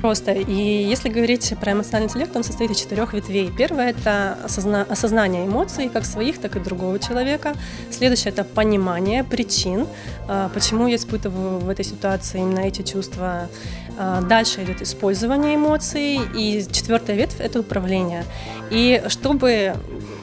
Просто. И если говорить про эмоциональный интеллект, он состоит из 4 ветвей. Первое – это осознание эмоций, как своих, так и другого человека. Следующее – это понимание причин, почему я испытываю в этой ситуации именно эти чувства. Дальше идет использование эмоций. И 4-я ветвь – это управление. И чтобы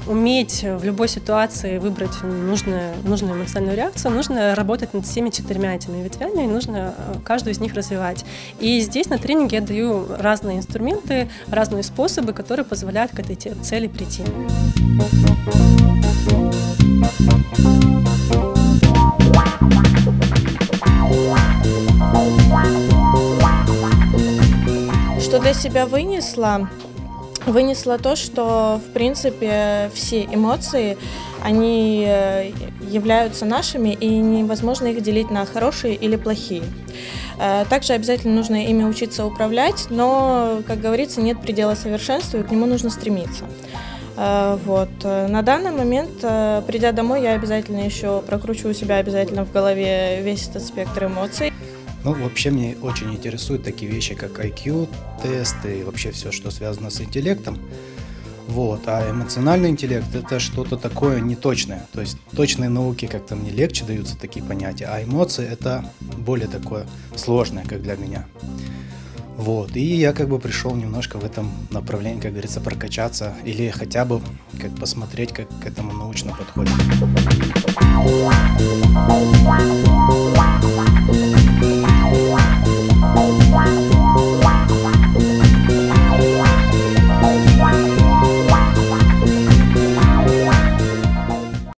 уметь в любой ситуации выбрать нужную эмоциональную реакцию, нужно работать над всеми 4 этими ветвями, и нужно каждую из них развивать. И здесь на тренинге я даю разные инструменты, разные способы, которые позволяют к этой цели прийти. Что для себя вынесла? Вынесла то, что, в принципе, все эмоции, они являются нашими, и невозможно их делить на хорошие или плохие. Также обязательно нужно ими учиться управлять, но, как говорится, нет предела совершенству, и к нему нужно стремиться. Вот. На данный момент, придя домой, я обязательно еще прокручиваю себя обязательно в голове весь этот спектр эмоций. Ну, вообще мне очень интересуют такие вещи, как IQ-тесты и вообще все, что связано с интеллектом. Вот. А эмоциональный интеллект – это что-то такое неточное. То есть точные науки как-то мне легче даются такие понятия, а эмоции – это более такое сложное, как для меня. Вот. И я как бы пришел немножко в этом направлении, как говорится, прокачаться или хотя бы как посмотреть, как к этому научно подходит.